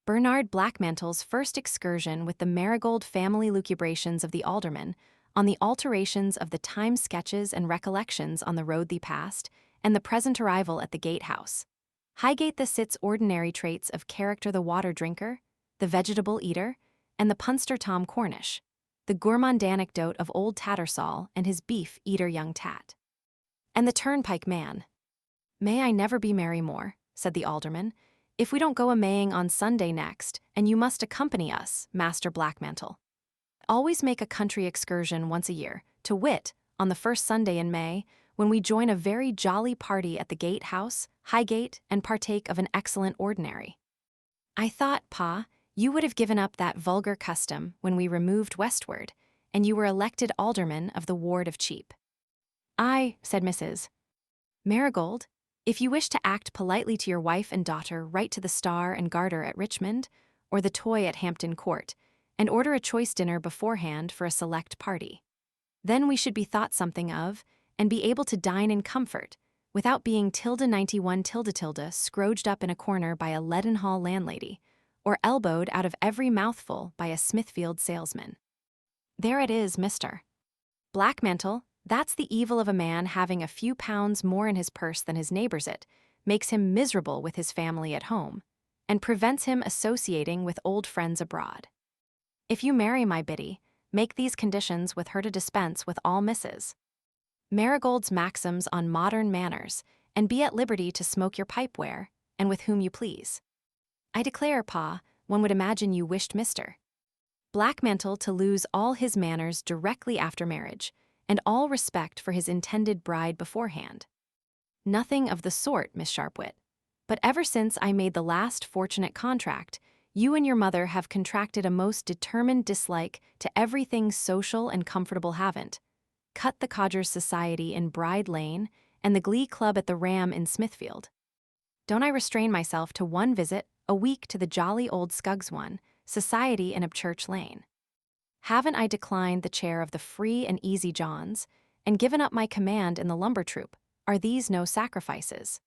Bernard Blackmantle's first excursion with the marigold family lucubrations of the alderman, on the alterations of the time sketches and recollections on the road thee past, and the present arrival at the gatehouse. Highgate the sits ordinary traits of character the water drinker, the vegetable eater, and the punster Tom Cornish, the gourmand anecdote of old Tattersall and his beef eater young Tat. And the turnpike man. May I never be merry more, said the alderman, if we don't go a-maying on Sunday next, and you must accompany us, Master Blackmantle. Always make a country excursion once a year, to wit, on the first Sunday in May, when we join a very jolly party at the gatehouse, Highgate, and partake of an excellent ordinary. I thought, Pa, you would have given up that vulgar custom when we removed westward, and you were elected alderman of the ward of Cheap. Aye, said Mrs. Marigold, if you wish to act politely to your wife and daughter, write to the Star and Garter at Richmond, or the Toy at Hampton Court, and order a choice dinner beforehand for a select party. Then we should be thought something of, and be able to dine in comfort, without being ~91 scrooged up in a corner by a Leadenhall landlady, or elbowed out of every mouthful by a Smithfield salesman. There it is, Mr. Blackmantle. That's the evil of a man having a few pounds more in his purse than his neighbors. It makes him miserable with his family at home, and prevents him associating with old friends abroad. If you marry my Biddy, make these conditions with her to dispense with all Mrs. Marigold's maxims on modern manners, and be at liberty to smoke your pipe where, and with whom you please. I declare, Pa, one would imagine you wished Mr. Blackmantle to lose all his manners directly after marriage, and all respect for his intended bride beforehand. Nothing of the sort, Miss Sharpwit. But ever since I made the last fortunate contract, you and your mother have contracted a most determined dislike to everything social and comfortable. Haven't cut the Codgers Society in Bride Lane and the Glee Club at the Ram in Smithfield. Don't I restrain myself to one visit a week to the jolly old Scuggs one, Society in Upchurch Lane? Haven't I declined the chair of the Free and Easy Johns, and given up my command in the lumber troop? Are these no sacrifices?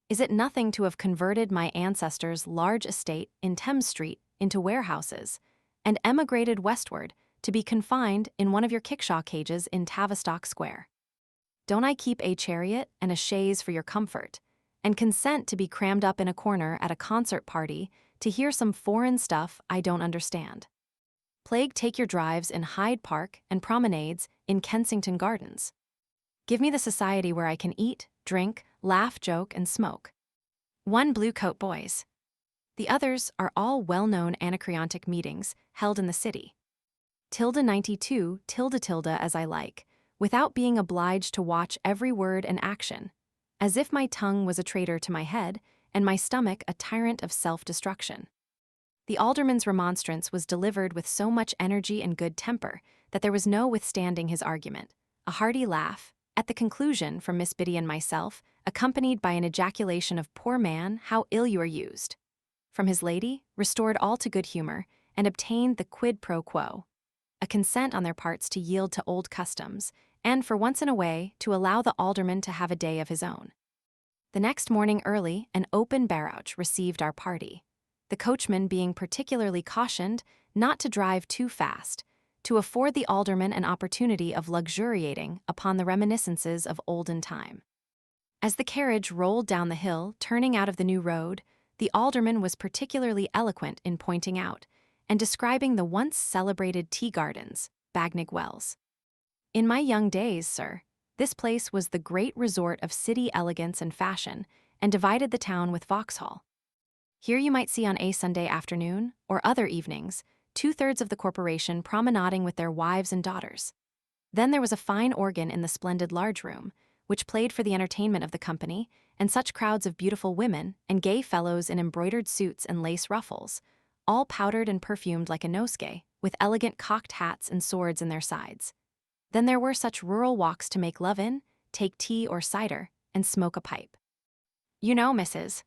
Is it nothing to have converted my ancestors' large estate in Thames Street into warehouses, and emigrated westward to be confined in one of your kickshaw cages in Tavistock Square? Don't I keep a chariot and a chaise for your comfort, and consent to be crammed up in a corner at a concert party to hear some foreign stuff I don't understand? Plague take your drives in Hyde Park and promenades in Kensington Gardens. Give me the society where I can eat, drink, laugh, joke, and smoke. One Blue Coat Boys. The others are all well-known anacreontic meetings held in the city. ~92 as I like, without being obliged to watch every word and action, as if my tongue was a traitor to my head and my stomach a tyrant of self-destruction. The alderman's remonstrance was delivered with so much energy and good temper that there was no withstanding his argument. A hearty laugh, at the conclusion, from Miss Biddy and myself, accompanied by an ejaculation of "Poor man, how ill you are used," from his lady, restored all to good humor, and obtained the quid pro quo, a consent on their parts to yield to old customs, and for once in a way to allow the alderman to have a day of his own. The next morning early, an open barouche received our party, the coachman being particularly cautioned not to drive too fast, to afford the alderman an opportunity of luxuriating upon the reminiscences of olden time. As the carriage rolled down the hill, turning out of the new road, the alderman was particularly eloquent in pointing out and describing the once celebrated tea gardens, Bagnigge Wells. In my young days, sir, this place was the great resort of city elegance and fashion, and divided the town with Vauxhall. Here you might see on a Sunday afternoon, or other evenings, 2/3 of the corporation promenading with their wives and daughters. Then there was a fine organ in the splendid large room, which played for the entertainment of the company, and such crowds of beautiful women and gay fellows in embroidered suits and lace ruffles, all powdered and perfumed like a nosegay, with elegant cocked hats and swords in their sides. Then there were such rural walks to make love in, take tea or cider, and smoke a pipe. You know, Mrs.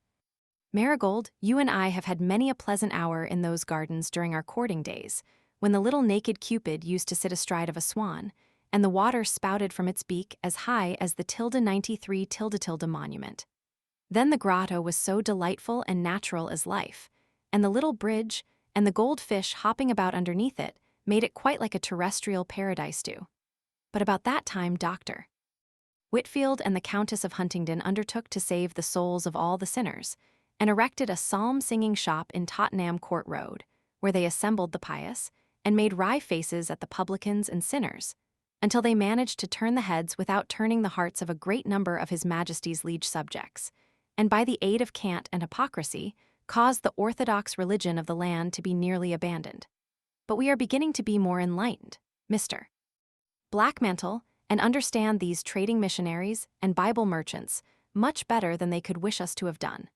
Marigold, you and I have had many a pleasant hour in those gardens during our courting days, when the little naked Cupid used to sit astride of a swan, and the water spouted from its beak as high as the ~93 monument. Then the grotto was so delightful and natural as life, and the little bridge, and the goldfish hopping about underneath it made it quite like a terrestrial paradise too. But about that time, Dr. Whitfield and the Countess of Huntingdon undertook to save the souls of all the sinners, and erected a psalm-singing shop in Tottenham Court Road, where they assembled the pious, and made wry faces at the publicans and sinners, until they managed to turn the heads without turning the hearts of a great number of His Majesty's liege subjects, and by the aid of cant and hypocrisy, caused the orthodox religion of the land to be nearly abandoned. But we are beginning to be more enlightened, Mr. Blackmantle, and understand these trading missionaries and Bible merchants much better than they could wish us to have done.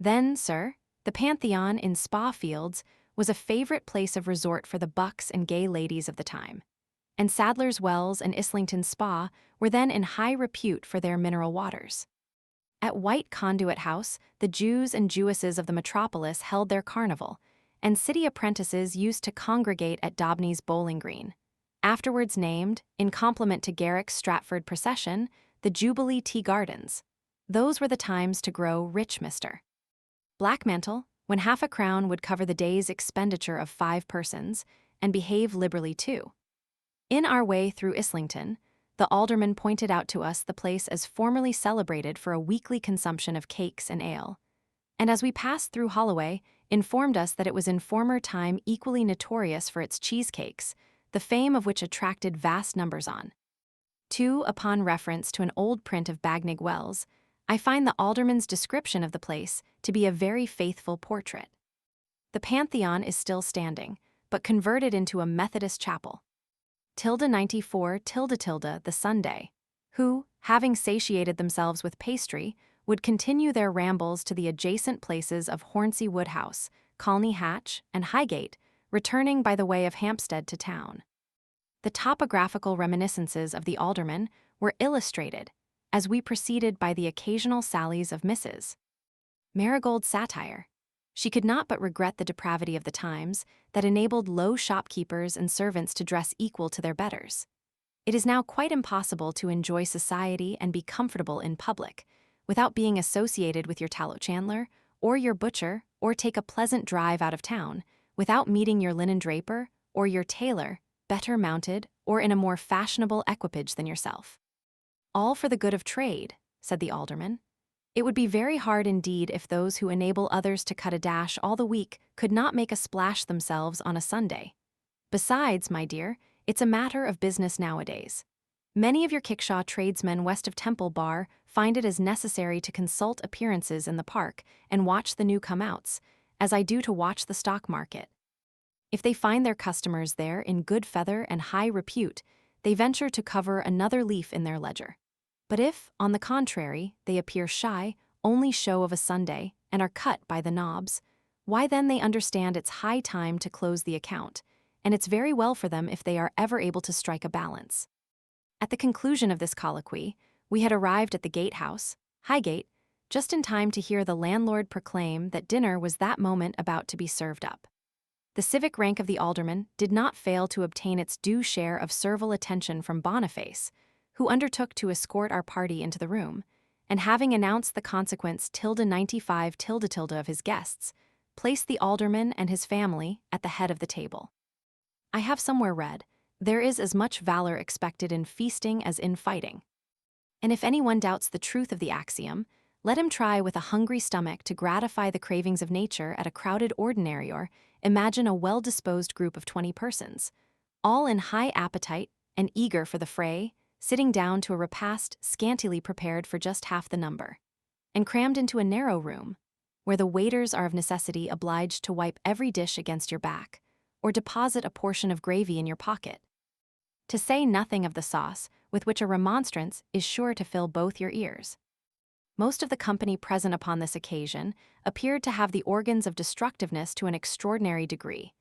Then, sir, the Pantheon in Spa Fields was a favorite place of resort for the bucks and gay ladies of the time, and Sadler's Wells and Islington Spa were then in high repute for their mineral waters. At White Conduit House, the Jews and Jewesses of the metropolis held their carnival, and city apprentices used to congregate at Dobney's Bowling Green, afterwards named, in compliment to Garrick's Stratford procession, the Jubilee Tea Gardens. Those were the times to grow rich, Mr. Blackmantle, when half a crown would cover the day's expenditure of 5 persons, and behave liberally too. In our way through Islington, the alderman pointed out to us the place as formerly celebrated for a weekly consumption of cakes and ale, and as we passed through Holloway, informed us that it was in former time equally notorious for its cheesecakes, the fame of which attracted vast numbers on. 2. Upon reference to an old print of Bagnigge Wells, I find the alderman's description of the place to be a very faithful portrait. The Pantheon is still standing, but converted into a Methodist chapel. 94 the Sunday, who, having satiated themselves with pastry, would continue their rambles to the adjacent places of Hornsey Wood House, Colney Hatch, and Highgate, returning by the way of Hampstead to town. The topographical reminiscences of the alderman were illustrated, as we proceeded, by the occasional sallies of Mrs. Marigold's satire. She could not but regret the depravity of the times that enabled low shopkeepers and servants to dress equal to their betters. It is now quite impossible to enjoy society and be comfortable in public without being associated with your tallow chandler or your butcher, or take a pleasant drive out of town without meeting your linen draper or your tailor, better mounted or in a more fashionable equipage than yourself. All for the good of trade, said the alderman. It would be very hard indeed if those who enable others to cut a dash all the week could not make a splash themselves on a Sunday. Besides, my dear, it's a matter of business nowadays. Many of your kickshaw tradesmen west of Temple Bar find it as necessary to consult appearances in the park and watch the new come-outs, as I do to watch the stock market. If they find their customers there in good feather and high repute, they venture to cover another leaf in their ledger. But if, on the contrary, they appear shy, only show of a Sunday, and are cut by the knobs, why then they understand it's high time to close the account, and it's very well for them if they are ever able to strike a balance. At the conclusion of this colloquy, we had arrived at the gatehouse, Highgate, just in time to hear the landlord proclaim that dinner was that moment about to be served up. The civic rank of the alderman did not fail to obtain its due share of servile attention from Boniface, who undertook to escort our party into the room, and having announced the consequence 95 of his guests, placed the alderman and his family at the head of the table. I have somewhere read, there is as much valor expected in feasting as in fighting. And if anyone doubts the truth of the axiom, let him try with a hungry stomach to gratify the cravings of nature at a crowded ordinary, or imagine a well-disposed group of 20 persons, all in high appetite and eager for the fray, sitting down to a repast scantily prepared for just half the number, and crammed into a narrow room, where the waiters are of necessity obliged to wipe every dish against your back, or deposit a portion of gravy in your pocket. To say nothing of the sauce, with which a remonstrance is sure to fill both your ears. Most of the company present upon this occasion appeared to have the organs of destructiveness to an extraordinary degree,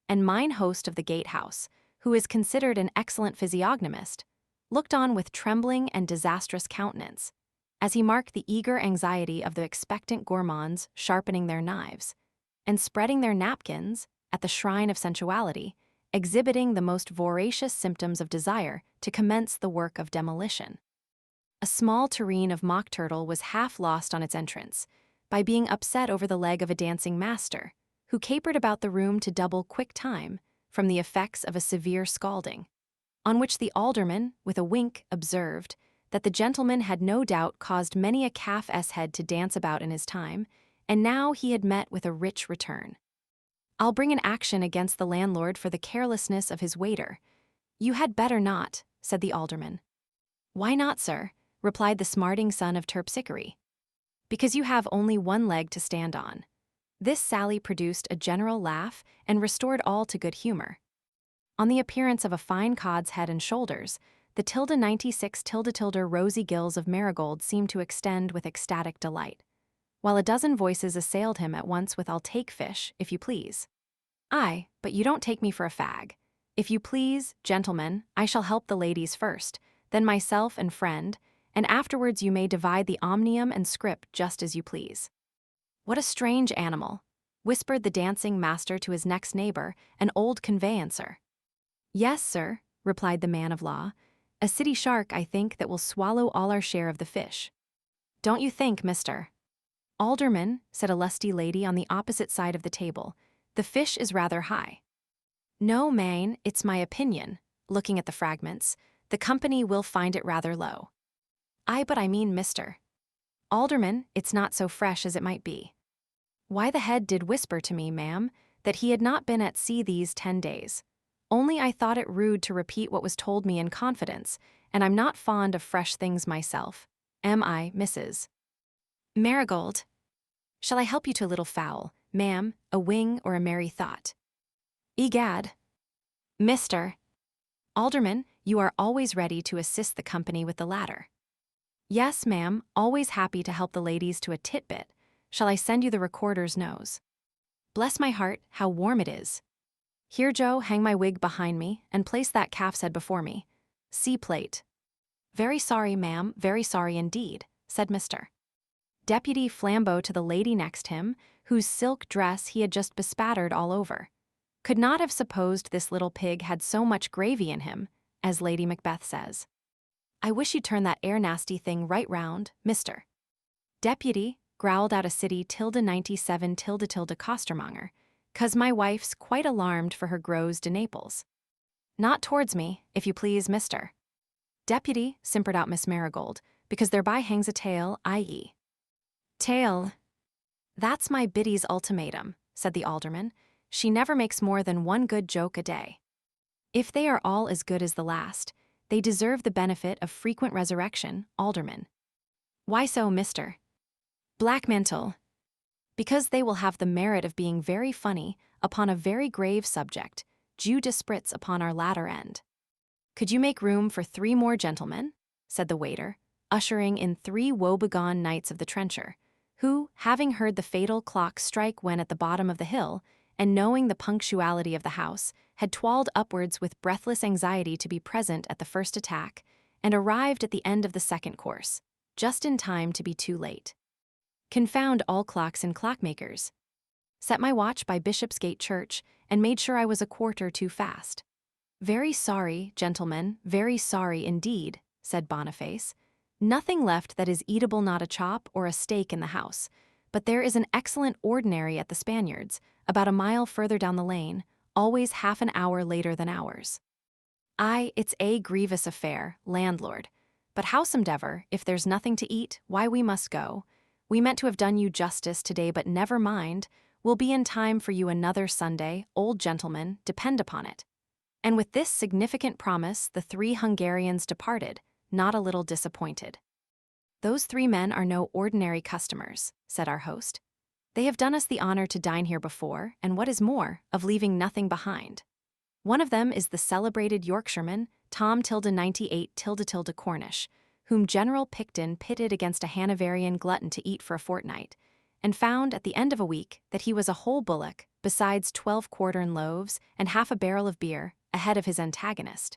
and mine host of the gatehouse, who is considered an excellent physiognomist, looked on with trembling and disastrous countenance, as he marked the eager anxiety of the expectant gourmands sharpening their knives, and spreading their napkins, at the shrine of sensuality, exhibiting the most voracious symptoms of desire to commence the work of demolition. A small tureen of mock turtle was half lost on its entrance, by being upset over the leg of a dancing master, who capered about the room to double quick time from the effects of a severe scalding, on which the alderman, with a wink, observed that the gentleman had no doubt caused many a calf's head to dance about in his time, and now he had met with a rich return. "I'll bring an action against the landlord for the carelessness of his waiter." "You had better not," said the alderman. "Why not, sir?" replied the smarting son of Terpsichore. "Because you have only one leg to stand on." This sally produced a general laugh and restored all to good humor. On the appearance of a fine cod's head and shoulders, the tilde 96 tilde tilde rosy gills of Marigold seemed to extend with ecstatic delight, while a dozen voices assailed him at once with "I'll take fish, if you please." "Aye, but you don't take me for a fag. If you please, gentlemen, I shall help the ladies first, then myself and friend, and afterwards you may divide the omnium and scrip just as you please." "What a strange animal," whispered the dancing master to his next neighbor, an old conveyancer. "Yes, sir," replied the man of law, "a city shark, I think, that will swallow all our share of the fish." "Don't you think, Mr. Alderman," said a lusty lady on the opposite side of the table, "the fish is rather high?" "No, Maine, it's my opinion," looking at the fragments, "the company will find it rather low." "Aye, but I mean, Mr. Alderman, it's not so fresh as it might be." "Why, the head did whisper to me, ma'am, that he had not been at sea these 10 days. Only I thought it rude to repeat what was told me in confidence, and I'm not fond of fresh things myself. Am I, Mrs. Marigold? Shall I help you to a little fowl, ma'am, a wing or a merry thought?" "Egad, Mr. Alderman, you are always ready to assist the company with the latter." "Yes, ma'am, always happy to help the ladies to a titbit. Shall I send you the recorder's nose?" "Bless my heart, how warm it is. Here, Joe, hang my wig behind me, and place that calf's head before me. See plate." "Very sorry, ma'am, very sorry indeed," said Mr. Deputy Flambeau to the lady next him, whose silk dress he had just bespattered all over. "Could not have supposed this little pig had so much gravy in him," as Lady Macbeth says. "I wish you'd turn that air nasty thing right round, Mr. Deputy," growled out a city tilde 97 tilde tilde costermonger, "'cause my wife's quite alarmed for her gros de Naples." "Not towards me, if you please, Mr. Deputy," simpered out Miss Marigold, "because thereby hangs a tale, i.e. Tale. "That's my Biddy's ultimatum," said the alderman. "She never makes more than one good joke a day. If they are all as good as the last, they deserve the benefit of frequent resurrection, alderman." "Why so, Mr. Blackmantle?" "Because they will have the merit of being very funny upon a very grave subject, Jew spritz upon our latter end." "Could you make room for 3 more gentlemen?" said the waiter, ushering in 3 woebegone knights of the trencher, who, having heard the fatal clock strike when at the bottom of the hill, and knowing the punctuality of the house, had twalled upwards with breathless anxiety to be present at the first attack, and arrived at the end of the second course, just in time to be too late. Confound all clocks and clockmakers. Set my watch by Bishopsgate Church, and made sure I was a quarter too fast. "Very sorry, gentlemen, very sorry indeed," said Boniface. "Nothing left that is eatable, not a chop or a steak in the house, but there is an excellent ordinary at the Spaniards, about a mile further down the lane, always half an hour later than ours." "Aye, it's a grievous affair, landlord. But howsomedever, if there's nothing to eat, why we must go. We meant to have done you justice today, but never mind. We'll be in time for you another Sunday, old gentleman, depend upon it." And with this significant promise, the 3 Hungarians departed, not a little disappointed. "Those 3 men are no ordinary customers," said our host. "They have done us the honor to dine here before, and what is more, of leaving nothing behind. One of them is the celebrated Yorkshireman, Tom tilde 98 tilde tilde Cornish, whom General Picton pitted against a Hanoverian glutton to eat for a fortnight, and found at the end of a week that he was a whole bullock, besides 12 quartern loaves and half a barrel of beer, ahead of his antagonist.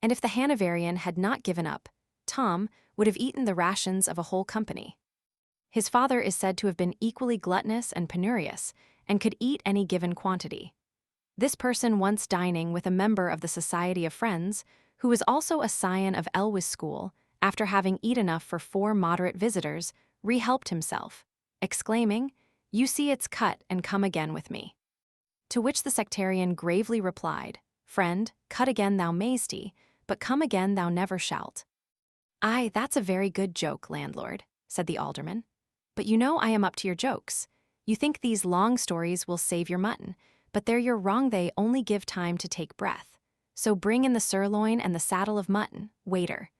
And if the Hanoverian had not given up, Tom would have eaten the rations of a whole company. His father is said to have been equally gluttonous and penurious, and could eat any given quantity. This person once dining with a member of the Society of Friends, who was also a scion of Elwes School, after having eaten enough for 4 moderate visitors, rehelped himself, exclaiming, You see it's cut and come again with me. To which the sectarian gravely replied, Friend, cut again thou mayst, but come again thou never shalt. Aye, that's a very good joke, landlord, said the alderman. But you know I am up to your jokes. You think these long stories will save your mutton, but there you're wrong, they only give time to take breath. So bring in the sirloin and the saddle of mutton, waiter.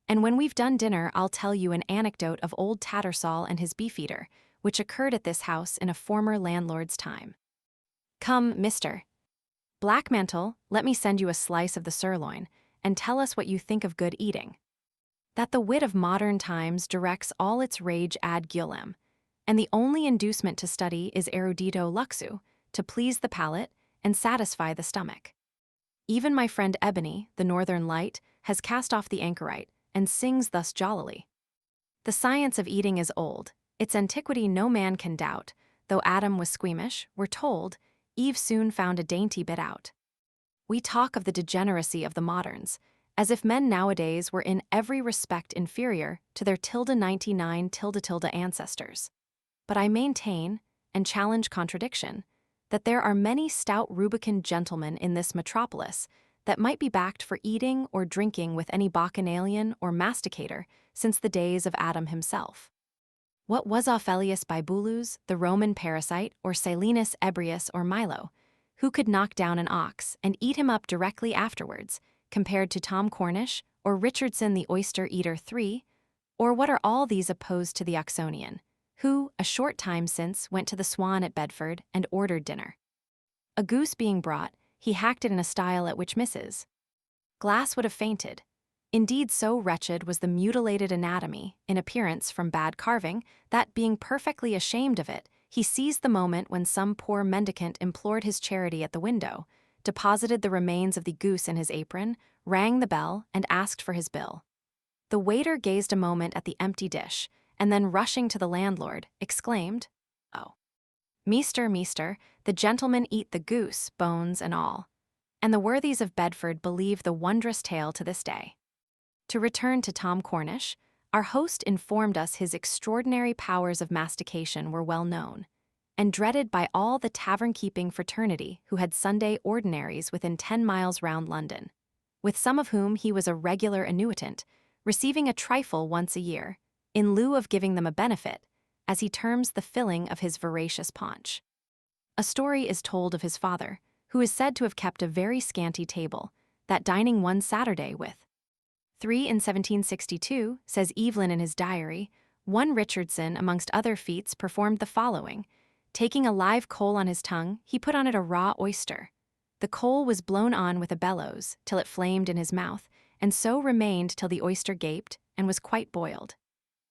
And when we've done dinner, I'll tell you an anecdote of old Tattersall and his beefeater, which occurred at this house in a former landlord's time. Come, Mr. Blackmantle, let me send you a slice of the sirloin, and tell us what you think of good eating. That the wit of modern times directs all its rage ad gulem, and the only inducement to study is erudito luxu, to please the palate and satisfy the stomach. Even my friend Ebony, the northern light, has cast off the anchorite, and sings thus jollily. The science of eating is old, its antiquity no man can doubt, though Adam was squeamish, we're told, Eve soon found a dainty bit out. We talk of the degeneracy of the moderns, as if men nowadays were in every respect inferior to their ~99 ancestors. But I maintain, and challenge contradiction, that there are many stout rubicund gentlemen in this metropolis that might be backed for eating or drinking with any bacchanalian or masticator since the days of Adam himself. What was Ophelius Bibulus, the Roman parasite, or Silenus Ebrius or Milo, who could knock down an ox and eat him up directly afterwards, compared to Tom Cornish or Richardson the oyster-eater III? Or what are all these opposed to the Oxonian, who, a short time since, went to the Swan at Bedford and ordered dinner? A goose being brought, he hacked it in a style at which Mrs. Glass would have fainted. Indeed, so wretched was the mutilated anatomy, in appearance from bad carving, that, being perfectly ashamed of it, he seized the moment when some poor mendicant implored his charity at the window, deposited the remains of the goose in his apron, rang the bell, and asked for his bill. The waiter gazed a moment at the empty dish, and then rushing to the landlord, exclaimed, Oh, meester, the gentlemen eat the goose, bones and all. And the worthies of Bedford believe the wondrous tale to this day. To return to Tom Cornish, our host informed us his extraordinary powers of mastication were well known, and dreaded by all the tavern-keeping fraternity who had Sunday ordinaries within 10 miles round London, with some of whom he was a regular annuitant, receiving a trifle once a year, in lieu of giving them a benefit, as he terms the filling of his voracious paunch. A story is told of his father, who is said to have kept a very scanty table, that dining one Saturday with 3 in 1762, says Evelyn in his diary, one Richardson, amongst other feats, performed the following. Taking a live coal on his tongue, he put on it a raw oyster. The coal was blown on with a bellows, till it flamed in his mouth, and so remained till the oyster gaped, and was quite boiled.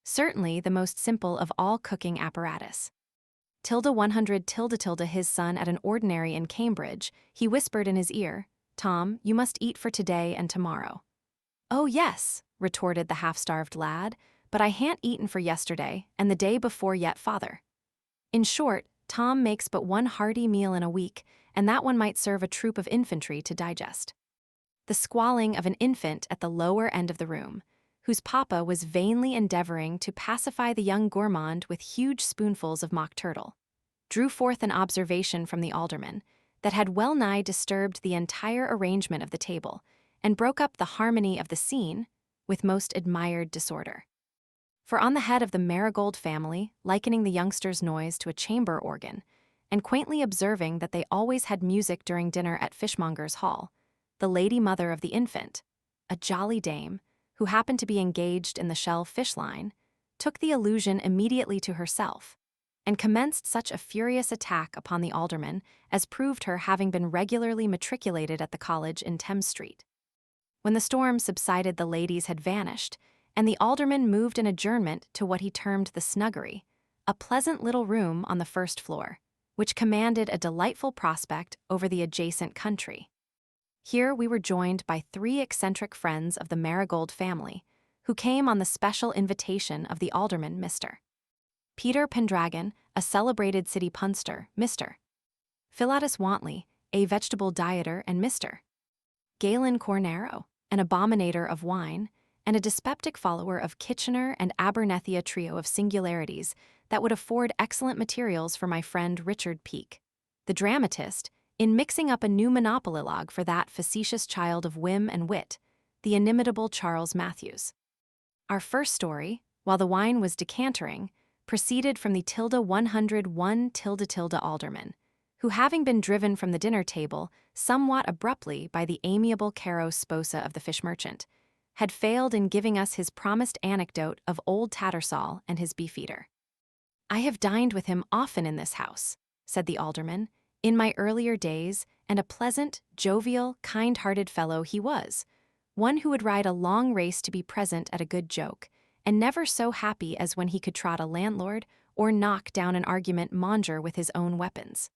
Certainly the most simple of all cooking apparatus. ~100 his son at an ordinary in Cambridge, he whispered in his ear, Tom, you must eat for today and tomorrow. Oh yes, retorted the half-starved lad, but I han't eaten for yesterday, and the day before yet, father. In short, Tom makes but one hearty meal in a week, and that one might serve a troop of infantry to digest. The squalling of an infant at the lower end of the room, whose papa was vainly endeavoring to pacify the young gourmand with huge spoonfuls of mock turtle, drew forth an observation from the alderman that had well nigh disturbed the entire arrangement of the table, and broke up the harmony of the scene with most admired disorder. For on the head of the Marigold family, likening the youngsters' noise to a chamber organ, and quaintly observing that they always had music during dinner at Fishmonger's Hall, the lady mother of the infant, a jolly dame, who happened to be engaged in the shell fish line, took the allusion immediately to herself, and commenced such a furious attack upon the alderman as proved her having been regularly matriculated at the college in Thames Street. When the storm subsided, the ladies had vanished, and the alderman moved an adjournment to what he termed the snuggery, a pleasant little room on the first floor, which commanded a delightful prospect over the adjacent country. Here we were joined by 3 eccentric friends of the Marigold family, who came on the special invitation of the alderman, Mr. Peter Pendragon, a celebrated city punster, Mr. Philotas Wantley, a vegetable dieter, and Mr. Galen Cornaro, an abominator of wine, and a dyspeptic follower of Kitchener and Abernethy, a trio of singularities that would afford excellent materials for my friend Richard Peake, the dramatist, in mixing up a new monologue for that facetious child of whim and wit, the inimitable Charles Matthews. Our first story, while the wine was decantering, proceeded from the 101 alderman, who, having been driven from the dinner table somewhat abruptly by the amiable Caro Sposa of the fish merchant, had failed in giving us his promised anecdote of old Tattersall and his beefeater. "I have dined with him often in this house," said the alderman, "in my earlier days, and a pleasant, jovial, kind-hearted fellow he was, one who would ride a long race to be present at a good joke, and never so happy as when he could trot a landlord or knock down an argument monger with his own weapons."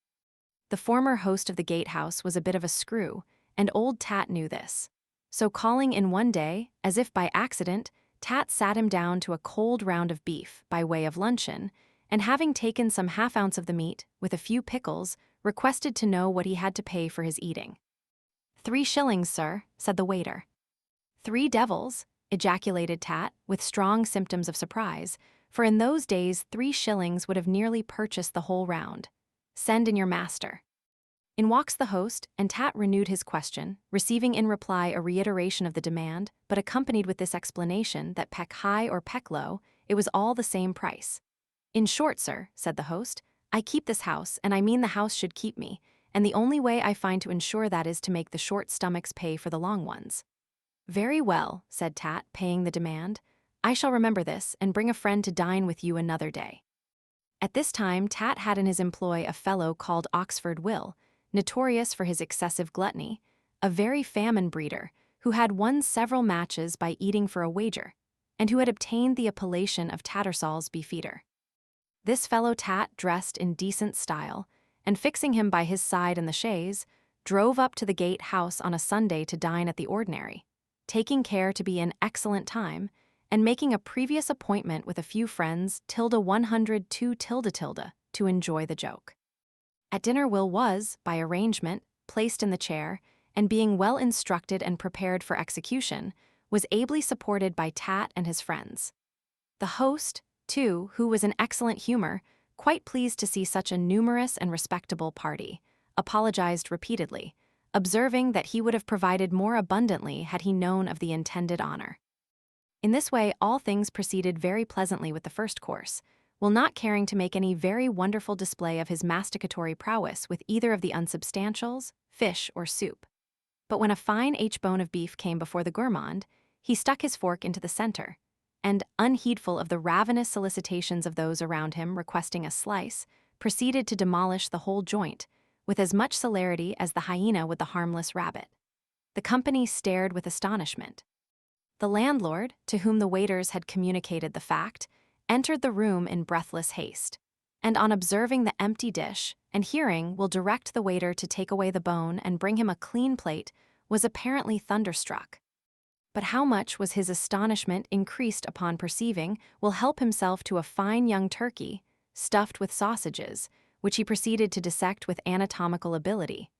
The former host of the gatehouse was a bit of a screw, and old Tat knew this. So calling in one day, as if by accident, Tat sat him down to a cold round of beef by way of luncheon, and having taken some half-ounce of the meat, with a few pickles, requested to know what he had to pay for his eating. "3 shillings, sir," said the waiter. "3 devils," ejaculated Tat, with strong symptoms of surprise, for in those days 3 shillings would have nearly purchased the whole round. "Send in your master." In walks the host, and Tat renewed his question, receiving in reply a reiteration of the demand, but accompanied with this explanation that peck high or peck low, it was all the same price. "In short, sir," said the host, "I keep this house, and I mean the house should keep me, and the only way I find to ensure that is to make the short stomachs pay for the long ones." "Very well," said Tat, paying the demand. "I shall remember this, and bring a friend to dine with you another day." At this time Tat had in his employ a fellow called Oxford Will, notorious for his excessive gluttony, a very famine breeder, who had won several matches by eating for a wager, and who had obtained the appellation of Tattersall's beefeater. This fellow Tat dressed in decent style, and fixing him by his side in the chaise, drove up to the gate house on a Sunday to dine at the ordinary, taking care to be in excellent time, and making a previous appointment with a few friends 102 to enjoy the joke. At dinner Will was, by arrangement, placed in the chair, and being well instructed and prepared for execution, was ably supported by Tat and his friends. The host, too, who was in excellent humor, quite pleased to see such a numerous and respectable party, apologized repeatedly, observing that he would have provided more abundantly had he known of the intended honor. In this way all things proceeded very pleasantly with the first course, Will not caring to make any very wonderful display of his masticatory prowess with either of the unsubstantials, fish or soup. But when a fine H-bone of beef came before the gourmand, he stuck his fork into the center, and, unheedful of the ravenous solicitations of those around him requesting a slice, proceeded to demolish the whole joint, with as much celerity as the hyena would the harmless rabbit. The company stared with astonishment. The landlord, to whom the waiters had communicated the fact, entered the room in breathless haste, and on observing the empty dish, and hearing Will direct the waiter to take away the bone and bring him a clean plate, was apparently thunderstruck. But how much was his astonishment increased upon perceiving Will help himself to a fine young turkey, stuffed with sausages, which he proceeded to dissect with anatomical ability.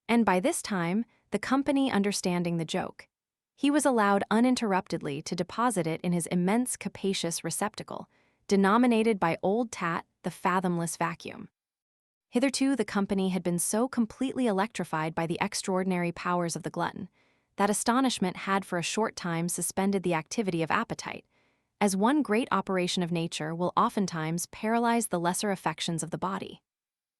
And by this time, the company understanding the joke, he was allowed uninterruptedly to deposit it in his immense capacious receptacle, denominated by old Tat the fathomless vacuum. Hitherto the company had been so completely electrified by the extraordinary powers of the glutton, that astonishment had for a short time suspended the activity of appetite, as one great operation of nature will oftentimes paralyze the lesser affections of the body.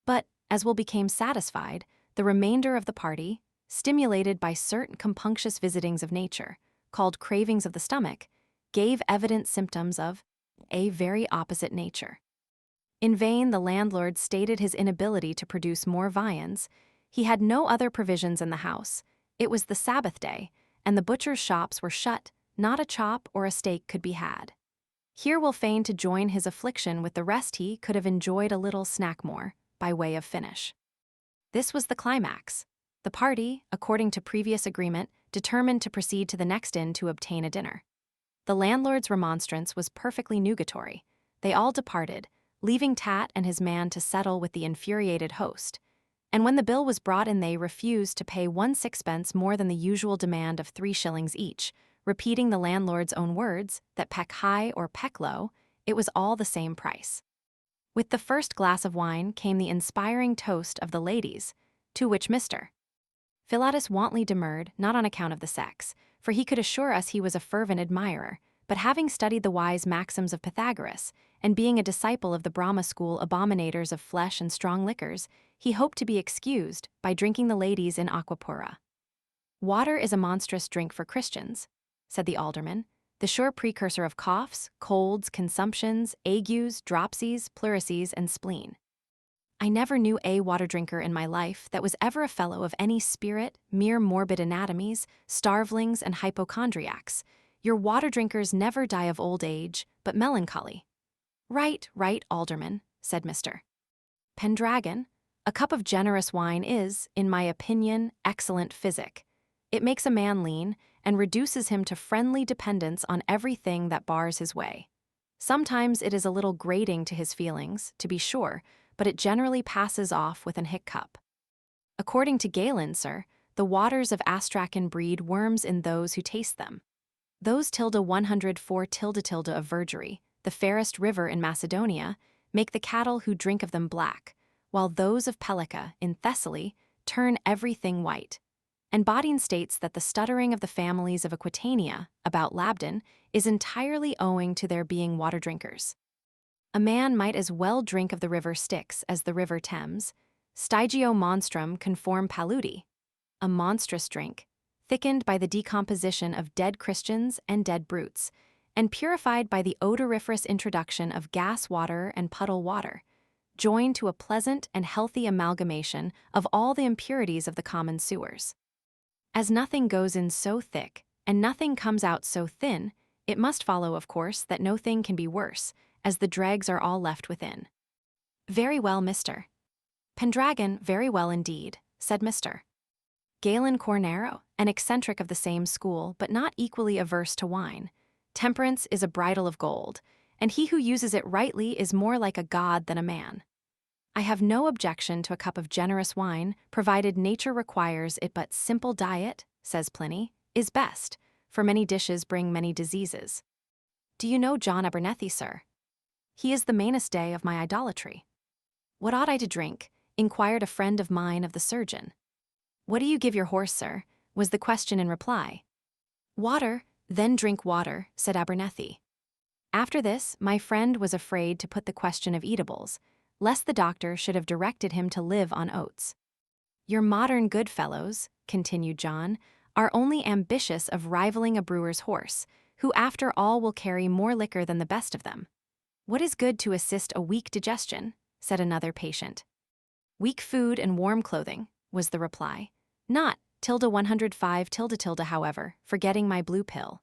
But, as Will became satisfied, the remainder of the party, stimulated by certain compunctious visitings of nature, called cravings of the stomach, gave evident symptoms of a very opposite nature. In vain the landlord stated his inability to produce more viands. He had no other provisions in the house. It was the Sabbath day, and the butcher's shops were shut, not a chop or a steak could be had. Here Will feign to join his affliction with the rest. He could have enjoyed a little snack more, by way of finish. This was the climax. The party, according to previous agreement, determined to proceed to the next inn to obtain a dinner. The landlord's remonstrance was perfectly nugatory. They all departed, leaving Tat and his man to settle with the infuriated host, and when the bill was brought in they refused to pay 1 sixpence more than the usual demand of 3 shillings each, repeating the landlord's own words, that peck high or peck low, it was all the same price. With the first glass of wine came the inspiring toast of the ladies, to which Mr. Philotas wantonly demurred, not on account of the sex, for he could assure us he was a fervent admirer, but having studied the wise maxims of Pythagoras, and being a disciple of the Brahma school abominators of flesh and strong liquors, he hoped to be excused by drinking the ladies in aqua pura. "Water is a monstrous drink for Christians," said the alderman, "the sure precursor of coughs, colds, consumptions, agues, dropsies, pleurisy, and spleen. I never knew a water drinker in my life that was ever a fellow of any spirit, mere morbid anatomies, starvelings, and hypochondriacs. Your water drinkers never die of old age, but melancholy." "Right, right, alderman," said Mr. Pendragon. "A cup of generous wine is, in my opinion, excellent physic. It makes a man lean, and reduces him to friendly dependence on everything that bars his way. Sometimes it is a little grating to his feelings, to be sure, but it generally passes off with an hiccup. According to Galen, sir, the waters of Astrakhan breed worms in those who taste them. Those 104 of Vergery, the fairest river in Macedonia, make the cattle who drink of them black, while those of Pelica, in Thessaly, turn everything white. And Bodine states that the stuttering of the families of Aquitania, about Labden, is entirely owing to their being water drinkers. A man might as well drink of the river Styx as the river Thames. Stygio monstrum conform paludi, a monstrous drink, thickened by the decomposition of dead Christians and dead brutes, and purified by the odoriferous introduction of gas water and puddle water, joined to a pleasant and healthy amalgamation of all the impurities of the common sewers. As nothing goes in so thick, and nothing comes out so thin, it must follow, of course, that no thing can be worse, as the dregs are all left within." "Very well, Mr. Pendragon, very well indeed," said Mr. Galen Cornaro, an eccentric of the same school, but not equally averse to wine. "Temperance is a bridle of gold, and he who uses it rightly is more like a god than a man. I have no objection to a cup of generous wine, provided nature requires it, but simple diet, says Pliny, is best, for many dishes bring many diseases. Do you know John Abernethy, sir? He is the mainstay of my idolatry." "What ought I to drink?" inquired a friend of mine of the surgeon. "What do you give your horse, sir?" was the question in reply. "Water, then drink water," said Abernethy. After this, my friend was afraid to put the question of eatables, lest the doctor should have directed him to live on oats. "Your modern good fellows," continued John, "are only ambitious of rivaling a brewer's horse, who after all will carry more liquor than the best of them." "What is good to assist a weak digestion?" said another patient. "Weak food and warm clothing," was the reply. "Not 105 however, forgetting my blue pill.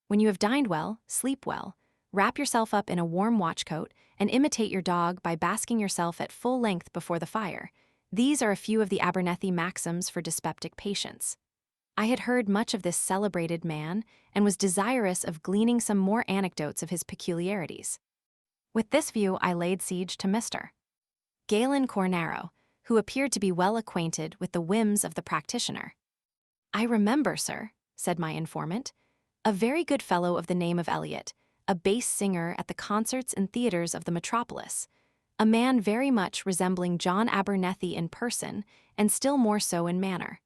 When you have dined well, sleep well, wrap yourself up in a warm watchcoat, and imitate your dog by basking yourself at full length before the fire. These are a few of the Abernethy maxims for dyspeptic patients." I had heard much of this celebrated man, and was desirous of gleaning some more anecdotes of his peculiarities. With this view I laid siege to Mr. Galen Cornaro, who appeared to be well acquainted with the whims of the practitioner. "I remember, sir," said my informant, "a very good fellow of the name of Eliot, a bass singer at the concerts and theaters of the metropolis, a man very much resembling John Abernethy in person, and still more so in manner.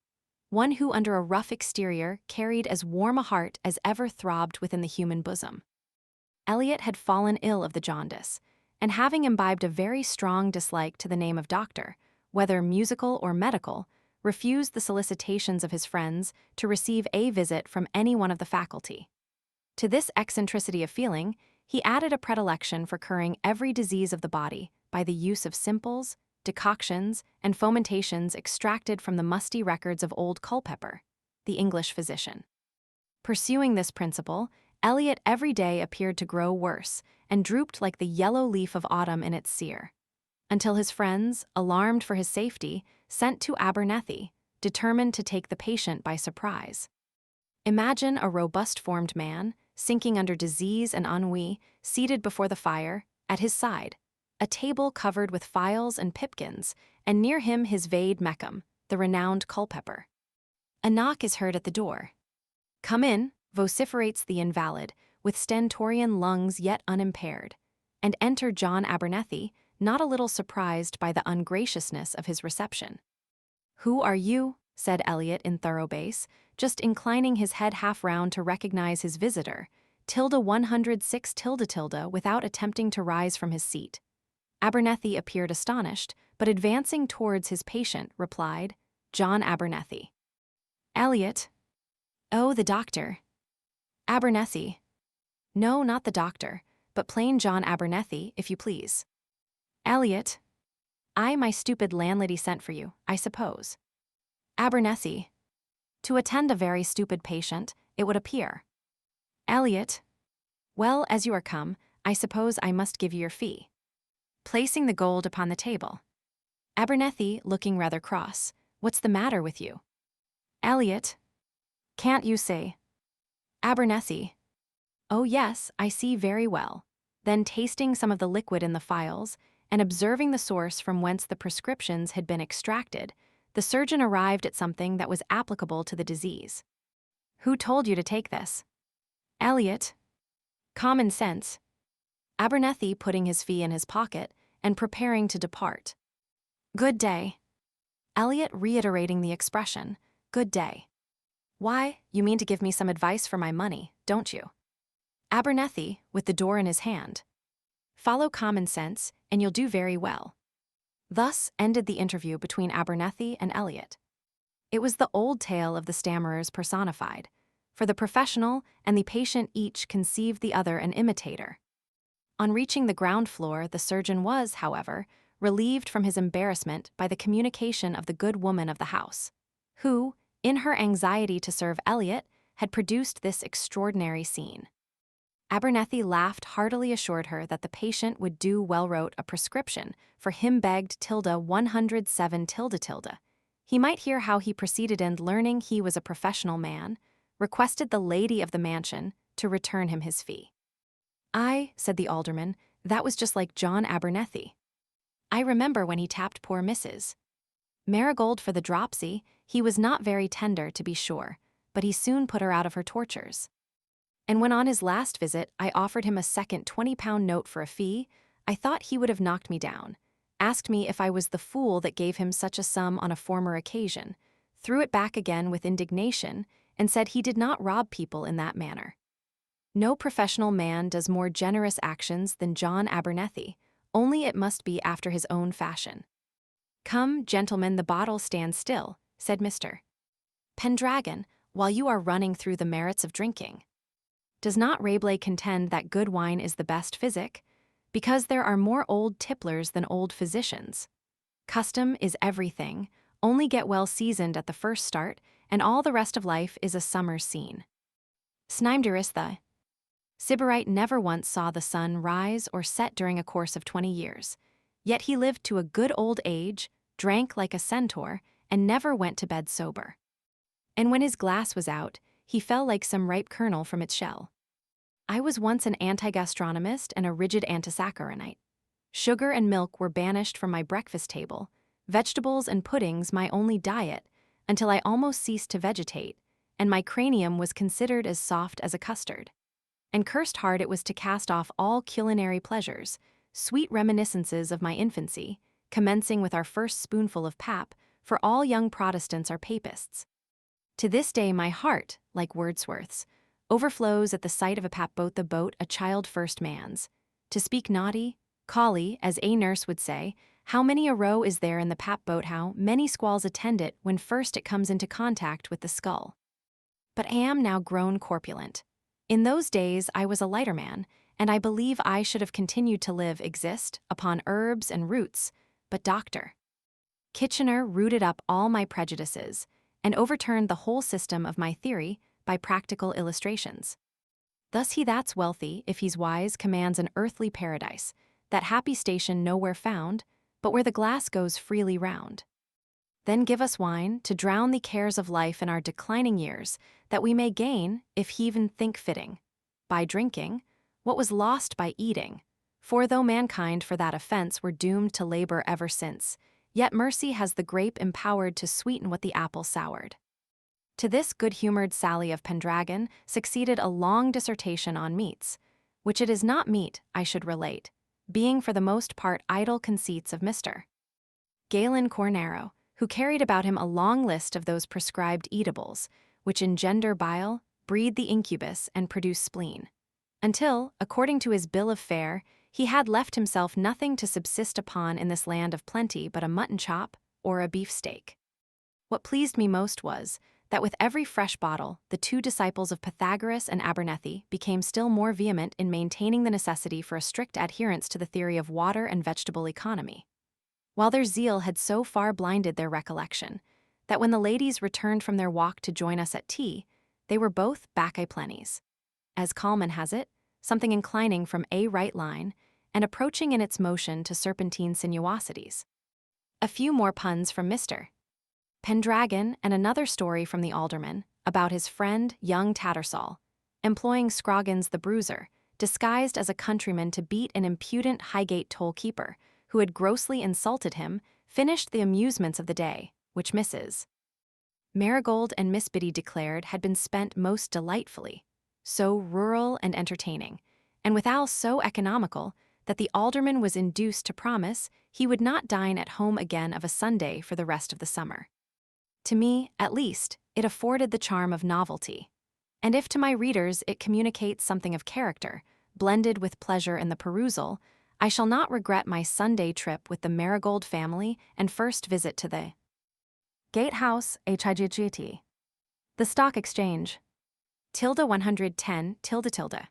One who under a rough exterior carried as warm a heart as ever throbbed within the human bosom." Eliot had fallen ill of the jaundice, and having imbibed a very strong dislike to the name of doctor, whether musical or medical, refused the solicitations of his friends to receive a visit from any one of the faculty. To this eccentricity of feeling, he added a predilection for curing every disease of the body by the use of simples, decoctions, and fomentations extracted from the musty records of old Culpeper, the English physician. Pursuing this principle, Eliot every day appeared to grow worse, and drooped like the yellow leaf of autumn in its sear, until his friends, alarmed for his safety, sent to Abernethy, determined to take the patient by surprise. Imagine a robust-formed man, sinking under disease and ennui, seated before the fire, at his side, a table covered with phials and pipkins, and near him his vade mecum, the renowned Culpeper. A knock is heard at the door. "Come in," vociferates the invalid, with stentorian lungs yet unimpaired. And enter John Abernethy, not a little surprised by the ungraciousness of his reception. "Who are you?" said Eliot in thorough bass, just inclining his head half round to recognize his visitor, tilde 106 tilde tilde, without attempting to rise from his seat. Abernethy appeared astonished, but advancing towards his patient, replied, "John Abernethy." Eliot. "Oh, the doctor." Abernethy. "No, not the doctor, but plain John Abernethy, if you please." Eliot. My stupid landlady sent for you, I suppose." Abernethy. "To attend a very stupid patient, it would appear." Eliot. "Well, as you are come, I suppose I must give you your fee." Placing the gold upon the table. Abernethy, looking rather cross. "What's the matter with you?" Eliot. "Can't you say?" Abernethy. "Oh yes, I see very well." Then tasting some of the liquid in the phials, and observing the source from whence the prescriptions had been extracted, the surgeon arrived at something that was applicable to the disease. "Who told you to take this?" Eliot. "Common sense." Abernethy putting his fee in his pocket and preparing to depart. "Good day." Eliot reiterating the expression, "Good day." "Why, you mean to give me some advice for my money, don't you?" Abernethy, with the door in his hand. "Follow common sense, and you'll do very well." Thus ended the interview between Abernethy and Eliot. It was the old tale of the stammerers personified, for the professional and the patient each conceived the other an imitator. On reaching the ground floor, the surgeon was, however, relieved from his embarrassment by the communication of the good woman of the house, who, in her anxiety to serve Eliot, had produced this extraordinary scene. Abernethy laughed heartily, assured her that the patient would do well, wrote a prescription for him, begged tilde 107 tilde tilde. He might hear how he proceeded, and learning he was a professional man, requested the lady of the mansion to return him his fee. Said the alderman, "that was just like John Abernethy. I remember when he tapped poor Mrs. Marigold for the dropsy, he was not very tender, to be sure, but he soon put her out of her tortures. And when on his last visit I offered him a second £20 note for a fee, I thought he would have knocked me down, asked me if I was the fool that gave him such a sum on a former occasion, threw it back again with indignation, and said he did not rob people in that manner. No professional man does more generous actions than John Abernethy, only it must be after his own fashion." "Come, gentlemen, the bottle stands still," said Mr. Pendragon, "while you are running through the merits of drinking. Does not Rabelais contend that good wine is the best physic? Because there are more old tipplers than old physicians. Custom is everything, only get well seasoned at the first start, and all the rest of life is a summer scene. Snymderus the Sybarite never once saw the sun rise or set during a course of 20 years, yet he lived to a good old age, drank like a centaur, and never went to bed sober. And when his glass was out, he fell like some ripe kernel from its shell. I was once an anti-gastronomist and a rigid antisaccharinite. Sugar and milk were banished from my breakfast table, vegetables and puddings my only diet, until I almost ceased to vegetate, and my cranium was considered as soft as a custard. And cursed hard it was to cast off all culinary pleasures, sweet reminiscences of my infancy, commencing with our first spoonful of pap, for all young Protestants are papists. To this day my heart, like Wordsworth's, overflows at the sight of a pap boat, the boat a child first man's. To speak naughty, colly, as a nurse would say, how many a row is there in the pap boat, how many squalls attend it when first it comes into contact with the skull. But I am now grown corpulent. In those days I was a lighter man, and I believe I should have continued to exist, upon herbs and roots, but Dr. Kitchener rooted up all my prejudices, and overturned the whole system of my theory by practical illustrations. Thus he that's wealthy, if he's wise, commands an earthly paradise, that happy station nowhere found, but where the glass goes freely round. Then give us wine, to drown the cares of life in our declining years, that we may gain, if he even think fitting, by drinking, what was lost by eating. For though mankind for that offense were doomed to labor ever since, yet mercy has the grape empowered to sweeten what the apple soured. To this good-humored sally of Pendragon succeeded a long dissertation on meats, which it is not meat I should relate, being for the most part idle conceits of Mr. Galen Cornaro, who carried about him a long list of those prescribed eatables, which engender bile, breed the incubus, and produce spleen, until, according to his bill of fare, he had left himself nothing to subsist upon in this land of plenty but a mutton chop or a beefsteak. What pleased me most was, that with every fresh bottle, the two disciples of Pythagoras and Abernethy became still more vehement in maintaining the necessity for a strict adherence to the theory of water and vegetable economy, while their zeal had so far blinded their recollection, that when the ladies returned from their walk to join us at tea, they were both back plenties. As Kallman has it, something inclining from a right line, and approaching in its motion to serpentine sinuosities. A few more puns from Mr. Pendragon, and another story from the alderman, about his friend, young Tattersall, employing Scroggins the bruiser, disguised as a countryman to beat an impudent Highgate toll-keeper, who had grossly insulted him, finished the amusements of the day, which Mrs. Marigold and Miss Biddy declared had been spent most delightfully, so rural and entertaining, and withal so economical, that the alderman was induced to promise he would not dine at home again of a Sunday for the rest of the summer. To me, at least, it afforded the charm of novelty, and if to my readers it communicates something of character, blended with pleasure in the perusal, I shall not regret my Sunday trip with the Marigold family and first visit to the Gatehouse HIGGT, the Stock Exchange, tilde 110 tilde tilde.